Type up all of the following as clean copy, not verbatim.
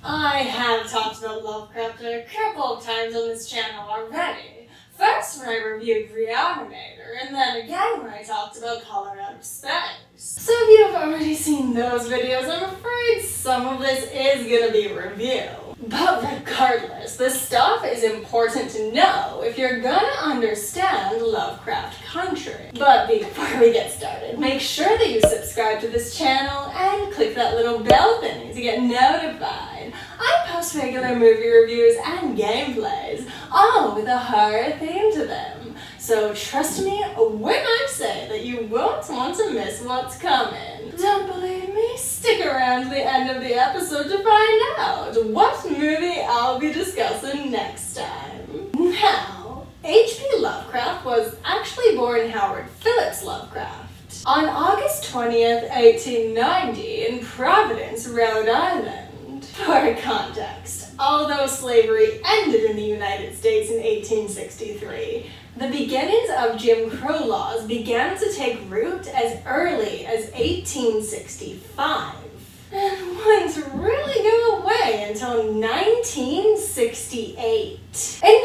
I have talked about Lovecraft a couple of times on this channel already. First when I reviewed Reanimator, and then again when I talked about Color Out of Space. So if you have already seen those videos, I'm afraid some of this is gonna be a review. But regardless, this stuff is important to know if you're gonna understand Lovecraft country. But before we get started, make sure that you subscribe to this channel and click that little bell thingy to get notified. I post regular movie reviews and gameplays, all with a horror theme to them. So trust me when I say that you won't want to miss what's coming. Don't believe me? Stick around to the end of the episode to find out what movie I'll be discussing next time. Now, H.P. Lovecraft was actually born Howard Phillips Lovecraft on August 20th, 1890 in Providence, Rhode Island. For context, although slavery ended in the United States in 1863, the beginnings of Jim Crow laws began to take root as early as 1865, and wouldn't really go away until 1968. In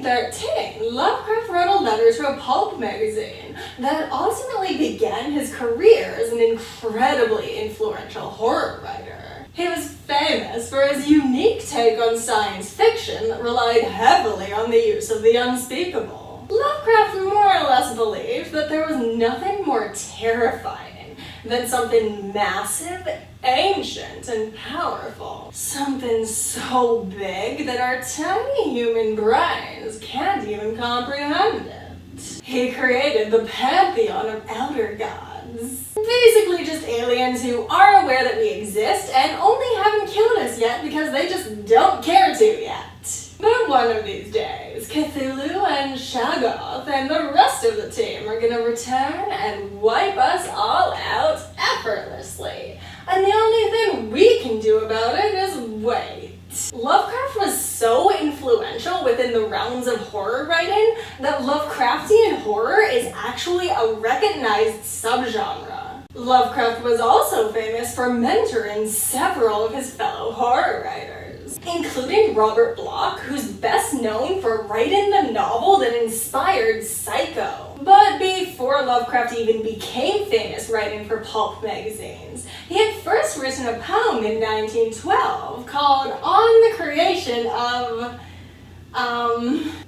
1913, Lovecraft wrote a letter to a pulp magazine that ultimately began his career as an incredibly influential horror writer. He was famous for his unique take on science fiction that relied heavily on the use of the unspeakable. Lovecraft more or less believed that there was nothing more terrifying than something massive, ancient, and powerful. Something so big that our tiny human brains can't even comprehend it. He created the pantheon of elder gods. Basically just aliens who are aware that we exist and only haven't killed us yet because they just don't care to yet. But one of these days, Cthulhu and Shoggoth and the rest of the team are gonna return and wipe us all out effortlessly. And the only thing we can do about it is wait. Lovecraft was so influential within the realms of horror writing that Lovecraftian horror is actually a recognized subgenre. Lovecraft was also famous for mentoring several of his fellow horror writers, including Robert Bloch, who's best known for writing the novel that inspired Psycho. But before Lovecraft even became famous writing for pulp magazines, he had first written a poem in 1912 called On the Creation of...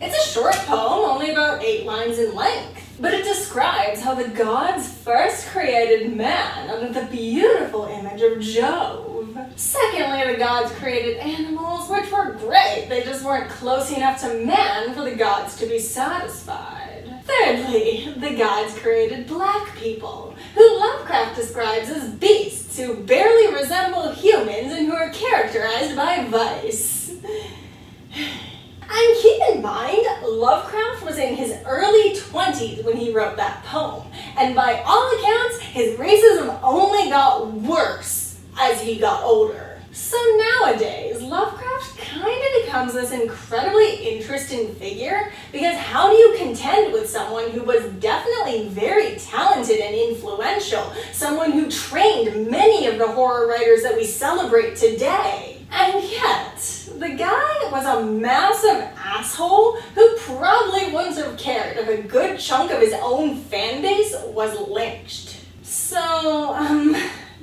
It's a short poem, only about 8 lines in length. But it describes how the gods first created man under the beautiful image of Jove. Secondly, the gods created animals, which were great. They just weren't close enough to man for the gods to be satisfied. Thirdly, the gods created black people, who Lovecraft describes as beasts who barely resemble humans and who are characterized by vice. And keep in mind, Lovecraft was in his early 20s when he wrote that poem, and by all accounts, his racism only got worse as he got older. So nowadays, Lovecraft kind of becomes this incredibly interesting figure, because how do you contend with someone who was definitely very talented and influential, someone who trained many of the horror writers that we celebrate today? And yet, the guy was a massive asshole who probably wouldn't have cared if a good chunk of his own fan base was lynched. So,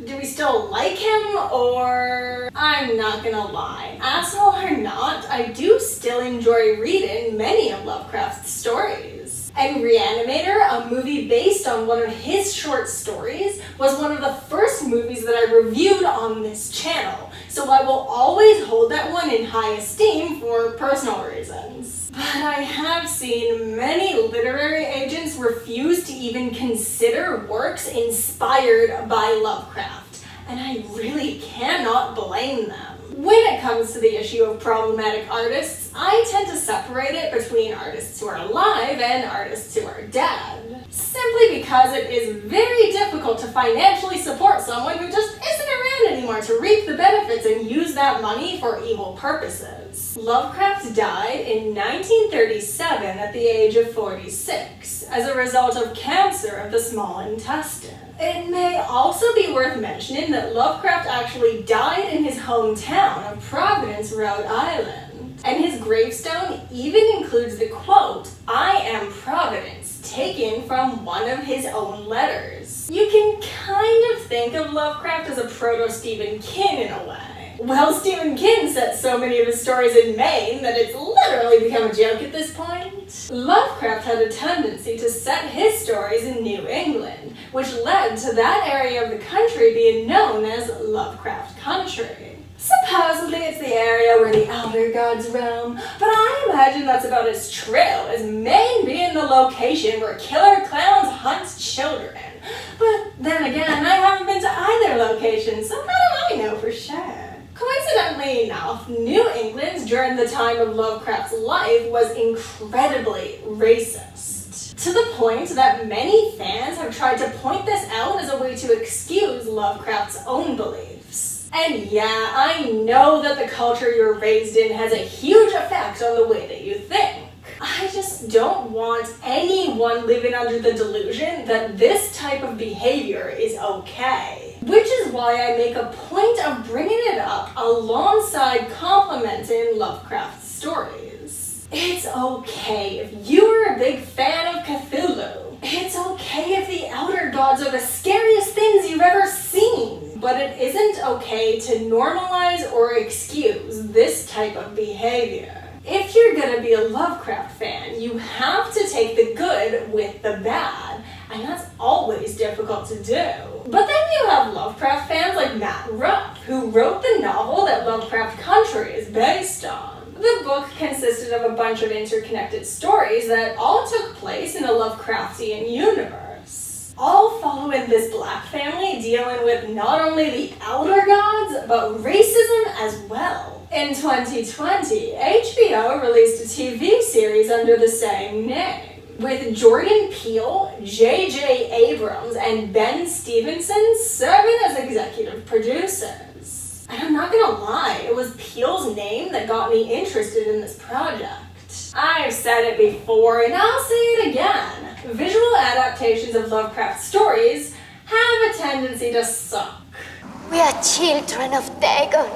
do we still like him, or... I'm not gonna lie, asshole or not, I do still enjoy reading many of Lovecraft's stories. And Reanimator, a movie based on one of his short stories, was one of the first movies that I reviewed on this channel, so I will always hold that one in high esteem for personal reasons. But I have seen many literary agents refuse to even consider works inspired by Lovecraft, and I really cannot blame them. When it comes to the issue of problematic artists, I tend to separate it between artists who are alive and artists who are dead, simply because it is very difficult to financially support someone who just isn't around around anymore to reap the benefits and use that money for evil purposes. Lovecraft died in 1937 at the age of 46 as a result of cancer of the small intestine. It may also be worth mentioning that Lovecraft actually died in his hometown of Providence, Rhode Island. And his gravestone even includes the quote, "I am Providence," taken from one of his own letters. You can kind of think of Lovecraft as a proto-Stephen King in a way. Well, Stephen King set so many of his stories in Maine that it's literally become a joke at this point. Lovecraft had a tendency to set his stories in New England, which led to that area of the country being known as Lovecraft Country. Supposedly it's the area where the elder gods roam, but I imagine that's about as true as Maine being the location where killer clowns hunt children. But then again, I haven't been to either location, so how do I know for sure? Coincidentally enough, New England during the time of Lovecraft's life was incredibly racist, to the point that many fans have tried to point this out as a way to excuse Lovecraft's own beliefs. And yeah, I know that the culture you're raised in has a huge effect on the way that you think. I just don't want anyone living under the delusion that this type of behavior is okay. Which is why I make a point of bringing it up alongside complimenting Lovecraft's stories. It's okay if you are a big fan of Cthulhu. It's okay if the Elder Gods are the scariest things you've ever seen. But it isn't okay to normalize or excuse this type of behavior. If you're gonna be a Lovecraft fan, you have to take the good with the bad, and that's always difficult to do. But then you have Lovecraft fans like Matt Ruff, who wrote the novel that Lovecraft Country is based on. The book consisted of a bunch of interconnected stories that all took place in a Lovecraftian universe, all following this black family dealing with not only the Elder Gods, but racism as well. In 2020, HBO released a TV series under the same name, with Jordan Peele, J.J. Abrams, and Ben Stevenson serving as executive producers. And I'm not gonna lie, it was Peele's name that got me interested in this project. I've said it before, and I'll say it again. Visual adaptations of Lovecraft stories have a tendency to suck. We are children of Dagon.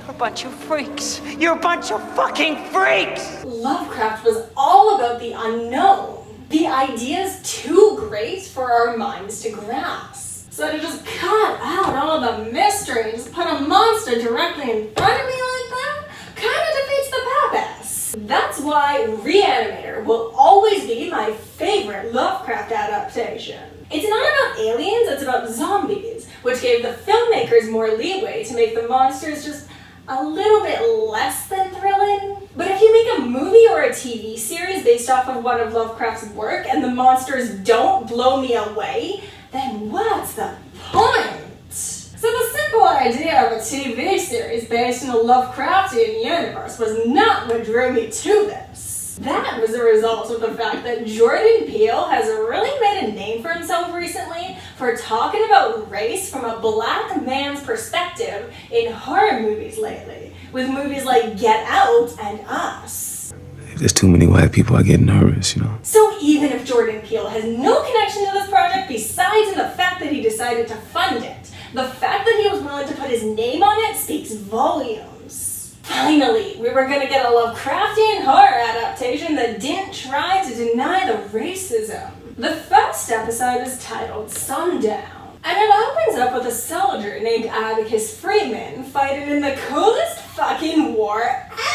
You're a bunch of freaks. You're a bunch of fucking freaks! Lovecraft was all about the unknown. The idea's too great for our minds to grasp. So to just cut out all the mystery and just put a monster directly in front of me like that kinda defeats the purpose. That's why Reanimator will always be my favorite Lovecraft adaptation. It's not about aliens, it's about zombies, which gave the filmmakers more leeway to make the monsters just a little bit less than thrilling. But if you make a movie or a TV series based off of one of Lovecraft's work and the monsters don't blow me away, then what's the point? So the simple idea of a TV series based in a Lovecraftian universe was not what drew me to this. That was a result of the fact that Jordan Peele has really made a name for himself recently for talking about race from a black man's perspective in horror movies lately, with movies like Get Out and Us. If there's too many white people, I get nervous, you know. So even if Jordan Peele has no connection to this project besides in the fact that he decided to fund it, the fact that he was willing to put his name on it speaks volumes. Finally, we were going to get a Lovecraftian horror adaptation that didn't try to deny the racism. The first episode is titled Sundown, and it opens up with a soldier named Atticus Freeman fighting in the coolest fucking war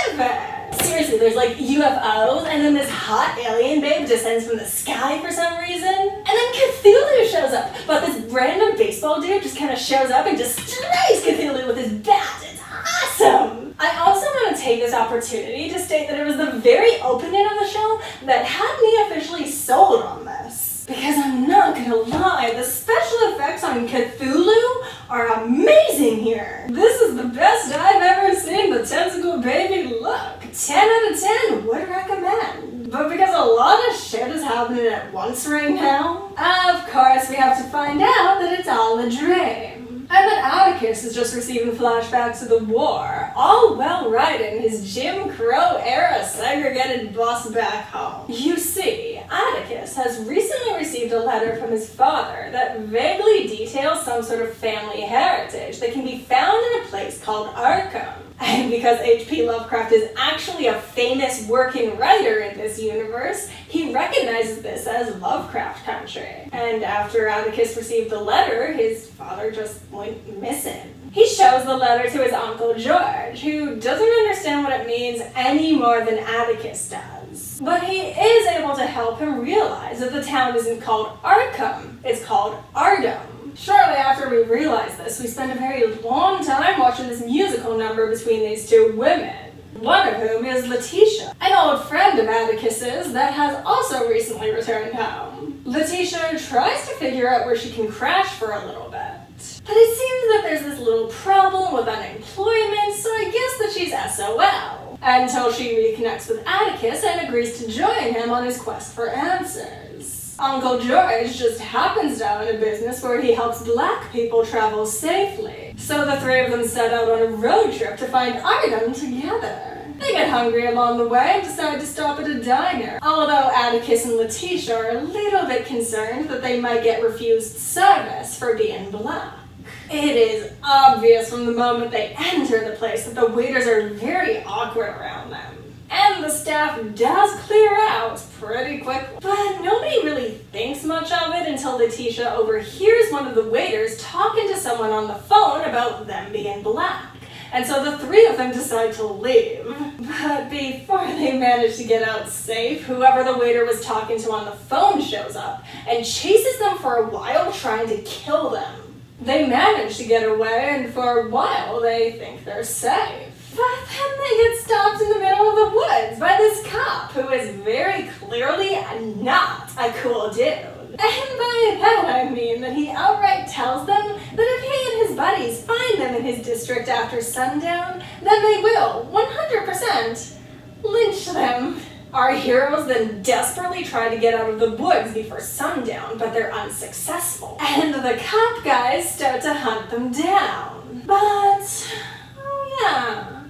ever. Seriously, there's like UFOs, and then this hot alien babe descends from the sky for some reason, and then Cthulhu shows up, but this random baseball dude just kind of shows up and just strikes Cthulhu with his bat. It's awesome! I also want to take this opportunity to state that it was the very opening of the show that had me officially sold on this. Because I'm not gonna lie, the special effects on Cthulhu are amazing here. This is the best I've ever seen the tentacle baby look. 10 out of 10 would recommend. But because a lot of shit is happening at once right now, of course we have to find out that it's all a dream. And then Atticus is just receiving flashbacks of the war, all while riding his Jim Crow-era segregated bus back home. You see, Atticus has recently received a letter from his father that vaguely details some sort of family heritage that can be found in a place called Arkham. And because H.P. Lovecraft is actually a famous working writer in this universe, he recognizes this as Lovecraft country. And after Atticus received the letter, his father just went missing. He shows the letter to his Uncle George, who doesn't understand what it means any more than Atticus does. But he is able to help him realize that the town isn't called Arkham, it's called Ardham. Shortly after we realize this, we spend a very long time watching this musical number between these two women. One of whom is Letitia, an old friend of Atticus's that has also recently returned home. Letitia tries to figure out where she can crash for a little bit. But it seems that there's this little problem with unemployment, so I guess that she's SOL. Until she reconnects with Atticus and agrees to join him on his quest for answers. Uncle George just happens to own a business where he helps black people travel safely. So the three of them set out on a road trip to find Ardham together. They get hungry along the way and decide to stop at a diner, although Atticus and Letitia are a little bit concerned that they might get refused service for being black. It is obvious from the moment they enter the place that the waiters are very awkward around them. And the staff does clear out pretty quickly. But nobody really thinks much of it until Letitia overhears one of the waiters talking to someone on the phone about them being black. And so the three of them decide to leave. But before they manage to get out safe, whoever the waiter was talking to on the phone shows up and chases them for a while, trying to kill them. They manage to get away, and for a while they think they're safe. But then they get stopped in the middle of the woods by this cop who is very clearly not a cool dude. And by that I mean that he outright tells them that if he and his buddies find them in his district after sundown, then they will, 100%, lynch them. Our heroes then desperately try to get out of the woods before sundown, but they're unsuccessful. And the cop guys start to hunt them down. But, oh yeah.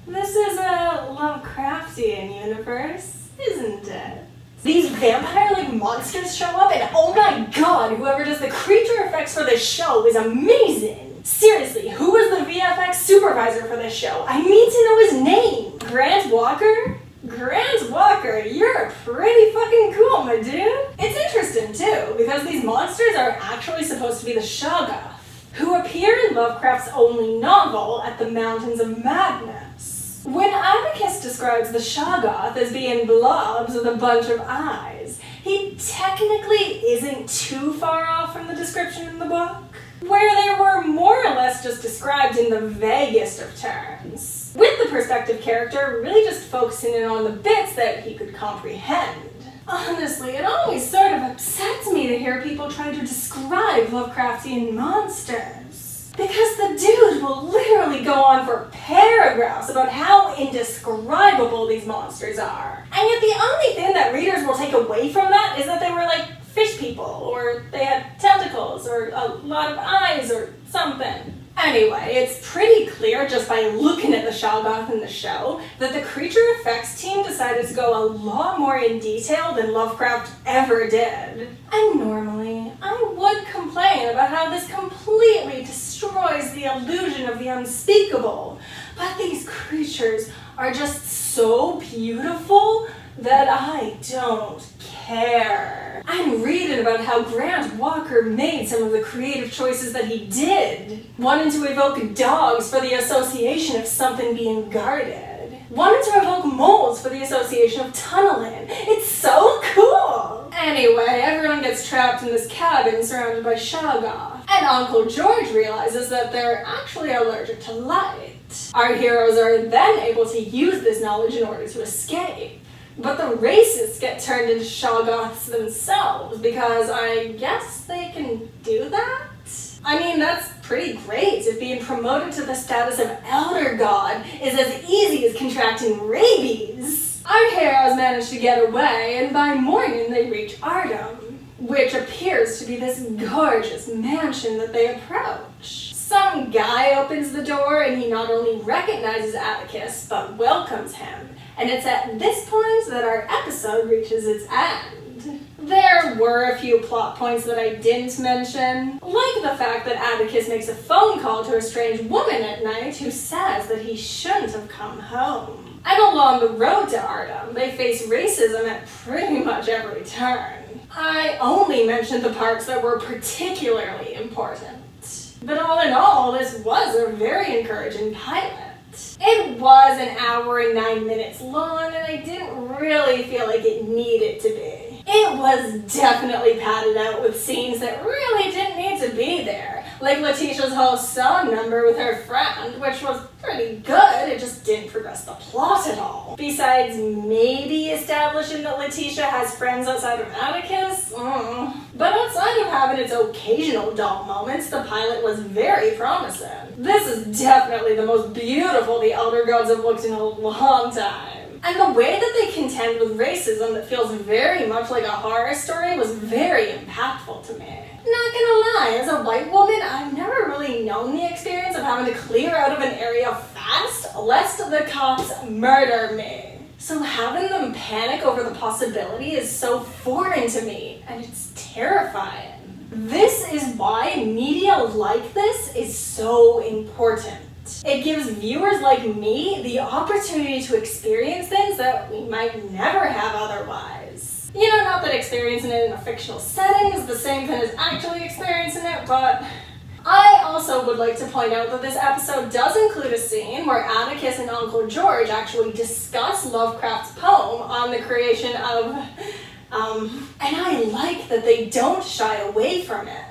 This is a Lovecraftian universe, isn't it? These vampire-like monsters show up and oh my god, whoever does the creature effects for this show is amazing! Seriously, who was the VFX supervisor for this show? I need to know his name! Grant Walker? Grant Walker, you're pretty fucking cool, my dude! It's interesting too, because these monsters are actually supposed to be the Shoggoth, who appear in Lovecraft's only novel, At the Mountains of Madness. When Atticus describes the Shoggoth as being blobs with a bunch of eyes, he technically isn't too far off from the description in the book, where they were more or less just described in the vaguest of terms, with the perspective character really just focusing in on the bits that he could comprehend. Honestly, it always sort of upsets me to hear people try to describe Lovecraftian monsters. Because the dude will literally go on for paragraphs about how indescribable these monsters are. And yet the only thing that readers will take away from that is that they were like fish people, or they had tentacles, or a lot of eyes, or something. Anyway, it's pretty clear just by looking at the Shoggoth in the show that the creature effects team decided to go a lot more in detail than Lovecraft ever did. And normally, I would complain about how this completely destroys the illusion of the unspeakable, but these creatures are just so beautiful that I don't care. I'm reading about how Grant Walker made some of the creative choices that he did. Wanting to evoke dogs for the association of something being guarded. Wanting to evoke moles for the association of tunneling. It's so cool! Anyway, everyone gets trapped in this cabin surrounded by Shoggoth. And Uncle George realizes that they're actually allergic to light. Our heroes are then able to use this knowledge in order to escape. But the racists get turned into Shoggoths themselves, because I guess they can do that? I mean, that's pretty great if being promoted to the status of Elder God is as easy as contracting rabies. Our heroes manage to get away, and by morning they reach Ardham, which appears to be this gorgeous mansion that they approach. Some guy opens the door and he not only recognizes Atticus, but welcomes him. And it's at this point that our episode reaches its end. There were a few plot points that I didn't mention, like the fact that Atticus makes a phone call to a strange woman at night who says that he shouldn't have come home. And along the road to Artem, they face racism at pretty much every turn. I only mentioned the parts that were particularly important. But all in all, this was a very encouraging pilot. It was an hour and 9 minutes long, and I didn't really feel like it needed to be. It was definitely padded out with scenes that really didn't need to be there, like Letitia's whole song number with her friend, which was pretty good, it just didn't progress the plot at all. Besides maybe establishing that Letitia has friends outside of Atticus, But outside of having its occasional dull moments, the pilot was very promising. This is definitely the most beautiful the Elder Gods have looked in a long time. And the way that they contend with racism that feels very much like a horror story was very impactful to me. Not gonna lie, as a white woman, I've never really known the experience of having to clear out of an area fast lest the cops murder me. So having them panic over the possibility is so foreign to me, and it's terrifying. This is why media like this is so important. It gives viewers like me the opportunity to experience things that we might never have otherwise. You know, not that experiencing it in a fictional setting is the same thing as actually experiencing it, but I also would like to point out that this episode does include a scene where Atticus and Uncle George actually discuss Lovecraft's poem on the creation of, and I like that they don't shy away from it.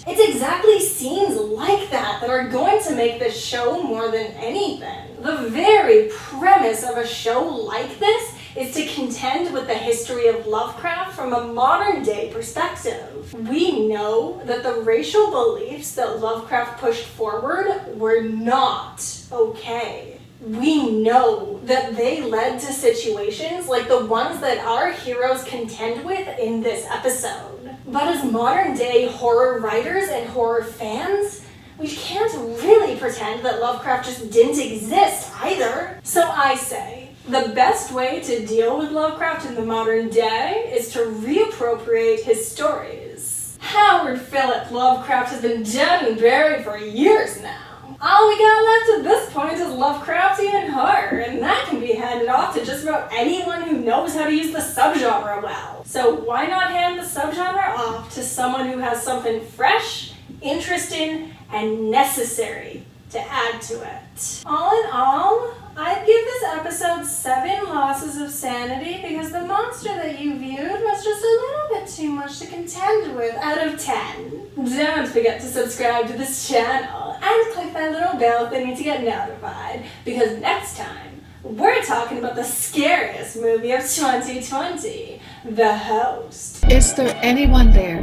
It's exactly scenes like that that are going to make this show more than anything. The very premise of a show like this is to contend with the history of Lovecraft from a modern day perspective. We know that the racial beliefs that Lovecraft pushed forward were not okay. We know that they led to situations like the ones that our heroes contend with in this episode. But as modern day horror writers and horror fans, we can't really pretend that Lovecraft just didn't exist either. So I say, the best way to deal with Lovecraft in the modern day is to reappropriate his stories. Howard Philip Lovecraft has been dead and buried for years now. All we got left at this point is Lovecraftian horror, and that can be handed off to just about anyone who knows how to use the subgenre well. So why not hand the subgenre off to someone who has something fresh, interesting, and necessary to add to it? All in all, I'd give this episode 7 losses of sanity because the monster that you viewed was just a little bit too much to contend with out of 10. Don't forget to subscribe to this channel and click that little bell thingy to get notified, because next time we're talking about the scariest movie of 2020, The Host. Is there anyone there?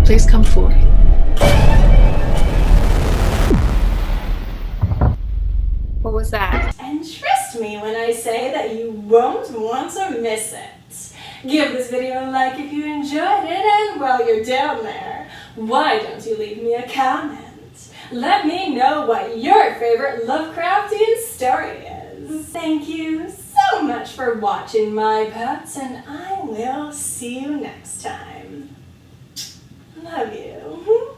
Please come forward. What was that? And trust me when I say that you won't want to miss it. Give this video a like if you enjoyed it, and while you're down there, why don't you leave me a comment? Let me know what your favorite Lovecraftian story is. Thank you so much for watching, my pets, and I will see you next time. Love you.